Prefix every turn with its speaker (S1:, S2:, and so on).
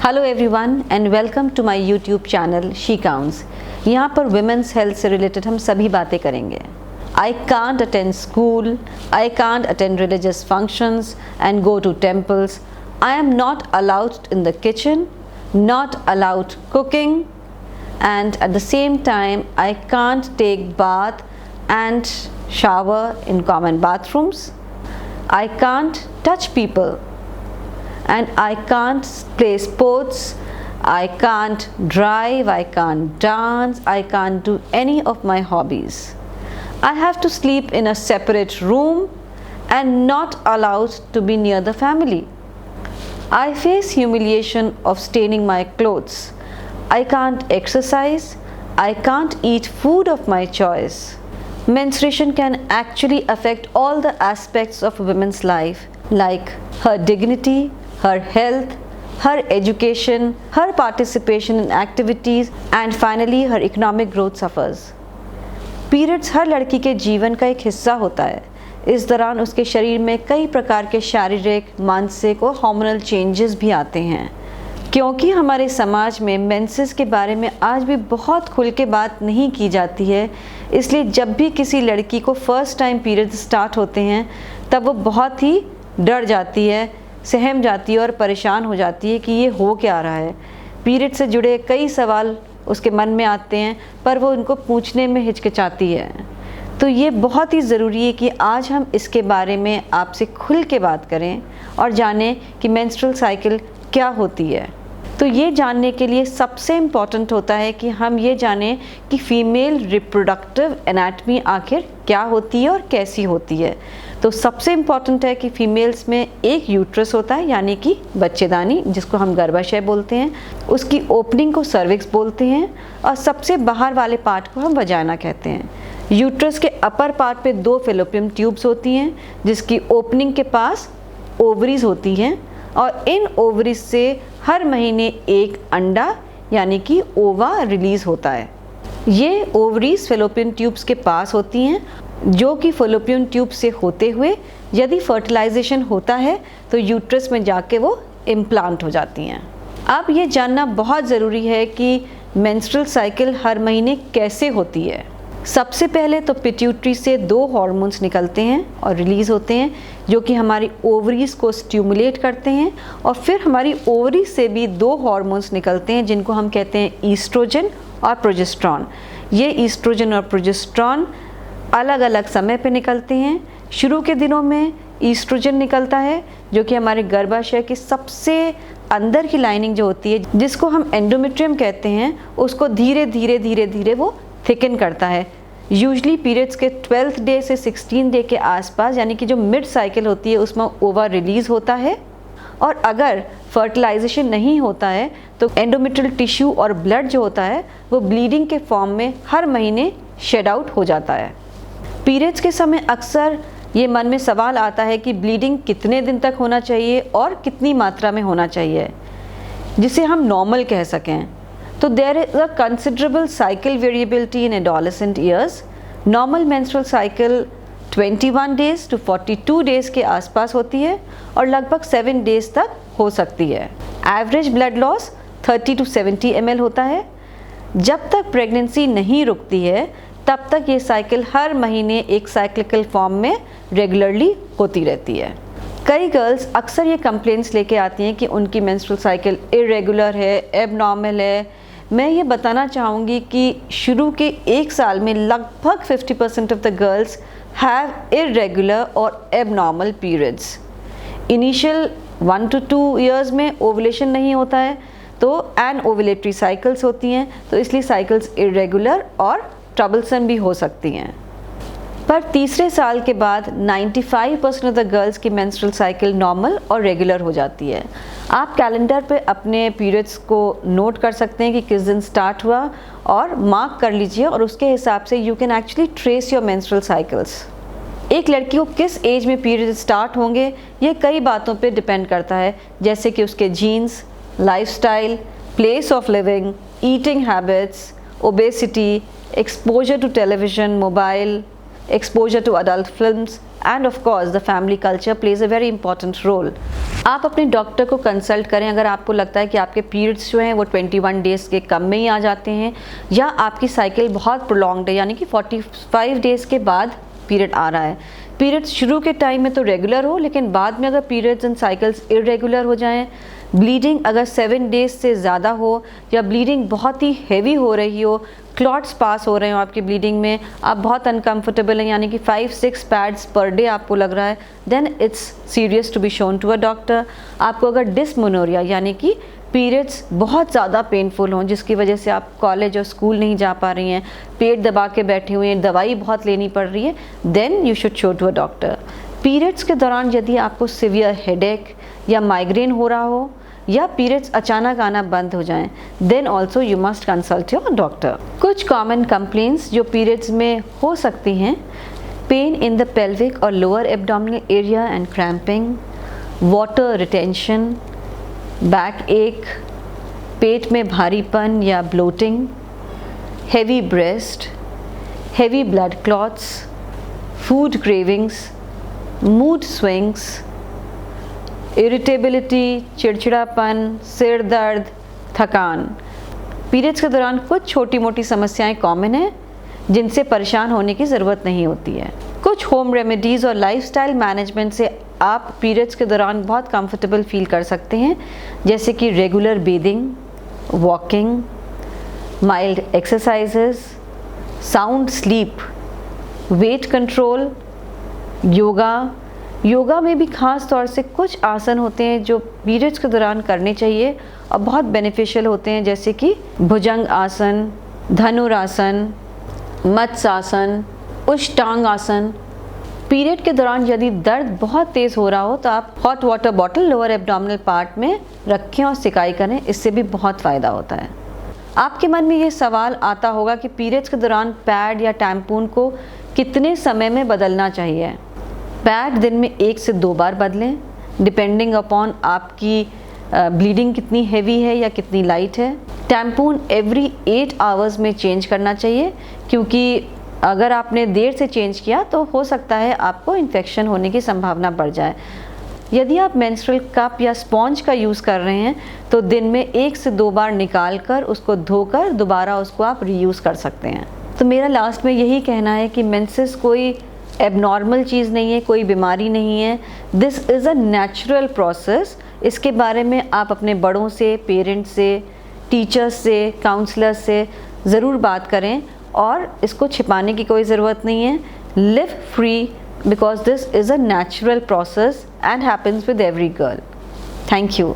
S1: Hello everyone and welcome to my YouTube channel she counts. यहाँ पर women's health से related हम सभी बातें करेंगे। I can't attend school, I can't attend religious functions and go to temples. I am not allowed in the kitchen, not allowed cooking, and at the same time I can't take bath and shower in common bathrooms. I can't touch people and I can't play sports. I can't drive, I can't dance, I can't do any of my hobbies. I have to sleep in a separate room and not allowed to be near the family. I face humiliation of staining my clothes. I can't exercise. I can't eat food of my choice. Menstruation can actually affect all the aspects of a woman's life, like her dignity, her health, her education, her participation in activities, and finally her economic growth suffers. Periods हर लड़की के जीवन का एक हिस्सा होता है। इस दौरान उसके शरीर में कई प्रकार के शारीरिक, मानसिक और हार्मोनल चेंजेस भी आते हैं। क्योंकि हमारे समाज में मेंसेस के बारे में आज भी बहुत खुल के बात नहीं की जाती है, इसलिए जब भी किसी लड़की को फर्स्ट टाइम पीरियड्स स्टार्ट होते हैं तब वो बहुत ही डर जाती है, सहम जाती है और परेशान हो जाती है कि ये हो क्या रहा है। पीरियड से जुड़े कई सवाल उसके मन में आते हैं पर वो उनको पूछने में हिचकिचाती है। तो ये बहुत ही ज़रूरी है कि आज हम इसके बारे में आपसे खुल के बात करें और जानें कि मेंस्ट्रुअल साइकिल क्या होती है। तो ये जानने के लिए सबसे इम्पॉर्टेंट होता है कि हम ये जानें कि फ़ीमेल रिप्रोडक्टिव एनाटमी आखिर क्या होती है और कैसी होती है। तो सबसे इम्पॉर्टेंट है कि फ़ीमेल्स में एक यूट्रस होता है, यानी कि बच्चेदानी, जिसको हम गर्भाशय बोलते हैं। उसकी ओपनिंग को सर्विक्स बोलते हैं और सबसे बाहर वाले पार्ट को हम वजाना कहते हैं। यूट्रस के अपर पार्ट पे 2 फेलोपियन ट्यूब्स होती हैं, जिसकी ओपनिंग के पास ओवरीज होती हैं और इन ओवरीज से हर महीने एक अंडा यानी कि ओवा रिलीज़ होता है। ये ओवरीज फेलोपियन ट्यूब्स के पास होती हैं, जो कि फेलोपियन ट्यूब से होते हुए यदि फर्टिलाइजेशन होता है तो यूट्रस में जाके वो इम्प्लांट हो जाती हैं। अब ये जानना बहुत ज़रूरी है कि मेंस्ट्रुअल साइकिल हर महीने कैसे होती है। सबसे पहले तो पिट्यूटरी से 2 हार्मोन्स निकलते हैं और रिलीज़ होते हैं, जो कि हमारी ओवरीज को स्टिमुलेट करते हैं, और फिर हमारी ओवरीज से भी 2 हार्मोन्स निकलते हैं जिनको हम कहते हैं ईस्ट्रोजन और प्रोजेस्टेरॉन। ये ईस्ट्रोजन और प्रोजेस्टेरॉन अलग अलग समय पे निकलते हैं। शुरू के दिनों में ईस्ट्रोजन निकलता है, जो कि हमारे गर्भाशय की सबसे अंदर की लाइनिंग जो होती है, जिसको हम एंडोमेट्रियम कहते हैं, उसको धीरे धीरे वो थिकन करता है। यूजली पीरियड्स के 12th डे से 16th डे के आसपास, यानी कि जो मिड साइकिल होती है, उसमें ओवा रिलीज़ होता है। और अगर फर्टिलाइजेशन नहीं होता है तो एंडोमेट्रियल टिश्यू और ब्लड जो होता है वो ब्लीडिंग के फॉर्म में हर महीने शेड आउट हो जाता है। पीरियड्स के समय अक्सर ये मन में सवाल आता है कि ब्लीडिंग कितने दिन तक होना चाहिए और कितनी मात्रा में होना चाहिए जिसे हम नॉर्मल कह सकें। तो there is a considerable cycle variability in adolescent years. Normal menstrual cycle 21 days to 42 days के आसपास होती है और लगभग 7 डेज़ तक हो सकती है। Average blood loss 30 to 70 ml होता है। जब तक प्रेगनेंसी नहीं रुकती है तब तक ये साइकिल हर महीने एक साइक्लिकल फॉर्म में रेगुलरली होती रहती है। कई गर्ल्स अक्सर ये कंप्लेंट्स लेके आती हैं कि उनकी मेंस्ट्रुअल साइकिल इरेगुलर है, एबनॉर्मल है। मैं ये बताना चाहूँगी कि शुरू के 1 साल में लगभग 50% of the girls have irregular और abnormal periods. Initial 1 to 2 years में ओवुलेशन नहीं होता है तो एनओवुलेटरी साइकिल्स होती हैं, तो इसलिए साइकिल्स इरेगुलर और ट्रबलसम भी हो सकती हैं। पर तीसरे साल के बाद 95% ऑफ द गर्ल्स की मेंस्ट्रुअल साइकिल नॉर्मल और रेगुलर हो जाती है। आप कैलेंडर पे अपने पीरियड्स को नोट कर सकते हैं कि किस दिन स्टार्ट हुआ और मार्क कर लीजिए, और उसके हिसाब से you can actually trace your menstrual cycles. एक लड़की को किस एज में पीरियड स्टार्ट होंगे ये कई बातों पे डिपेंड करता है, जैसे कि उसके genes, lifestyle, place of living, eating habits, obesity, exposure to television, mobile, exposure to adult films, and of course the family culture plays a very important role. आप अपने डॉक्टर को कंसल्ट करें अगर आपको लगता है कि आपके पीरियड्स जो हैं वो 21 डेज़ के कम में ही आ जाते हैं, या आपकी साइकिल बहुत प्रोलॉन्ग्ड है, यानी कि 45 डेज़ के बाद पीरियड आ रहा है। पीरियड्स शुरू के टाइम में तो रेगुलर हो, लेकिन बाद में अगर पीरियड्स एंड साइकिल्स इरेगुलर हो जाएं, ब्लीडिंग अगर 7 डेज़ से ज़्यादा हो, या ब्लीडिंग बहुत ही हैवी हो रही हो, क्लॉट्स पास हो रहे हो आपकी ब्लीडिंग में, आप बहुत अनकंफर्टेबल हैं, यानी कि 5-6 पैड्स पर डे आपको लग रहा है, then it's serious to be shown to a doctor. आपको अगर डिस्मेनोरिया यानी कि पीरियड्स बहुत ज़्यादा पेनफुल हों, जिसकी वजह से आप कॉलेज और स्कूल नहीं जा पा रही हैं, पेट दबा के बैठे हुए हैं, दवाई बहुत लेनी पड़ रही है, then you should show to a doctor. Periods के दौरान यदि आपको सिवियर हेडेक या माइग्रेन हो रहा हो, या पीरियड्स अचानक आना बंद हो जाएं, then also you must consult your doctor. कुछ कॉमन कंप्लेंट्स जो पीरियड्स में हो सकती हैं: पेन इन द पेल्विक और lower abdominal area and cramping, water retention, backache, पेट में भारीपन या bloating, heavy breast, heavy blood clots, food cravings, mood swings, irritability, चिड़चिड़ापन, सिर दर्द, थकान। पीरियड्स के दौरान कुछ छोटी मोटी समस्याएं कॉमन हैं जिनसे परेशान होने की ज़रूरत नहीं होती है। कुछ होम रेमेडीज़ और लाइफस्टाइल मैनेजमेंट से आप पीरियड्स के दौरान बहुत कंफर्टेबल फील कर सकते हैं, जैसे कि regular bathing, walking, mild exercises, sound sleep, weight control, yoga में भी ख़ास तौर से कुछ आसन होते हैं जो पीरियड्स के दौरान करने चाहिए और बहुत बेनिफिशियल होते हैं, जैसे कि भुजंग आसन, धनुरासन, मत्स्यासन, उष्टांग आसन। पीरियड के दौरान यदि दर्द बहुत तेज़ हो रहा हो तो आप hot water bottle lower abdominal part में रखें और सिकाई करें, इससे भी बहुत फ़ायदा होता है। आपके मन में ये सवाल आता होगा कि पीरियड्स के दौरान पैड या टैम्पून को कितने समय में बदलना चाहिए। पैड दिन में 1 से 2 बार बदलें, डिपेंडिंग अपॉन आपकी ब्लीडिंग कितनी हैवी है या कितनी लाइट है। टैम्पून एवरी 8 आवर्स में चेंज करना चाहिए, क्योंकि अगर आपने देर से चेंज किया तो हो सकता है आपको इन्फेक्शन होने की संभावना बढ़ जाए। यदि आप मेंस्ट्रुअल कप या स्पॉन्ज का यूज़ कर रहे हैं तो दिन में 1 से 2 बार निकाल कर उसको धोकर दोबारा उसको आप रीयूज़ कर सकते हैं। तो मेरा लास्ट में यही कहना है कि मेंसेस कोई एबनॉर्मल चीज़ नहीं है, कोई बीमारी नहीं है। This is a natural process. इसके बारे में आप अपने बड़ों से, पेरेंट्स से, टीचर्स से, काउंसलर्स से ज़रूर बात करें, और इसको छिपाने की कोई ज़रूरत नहीं है। Live free, because this is a natural process and happens with every girl. Thank you.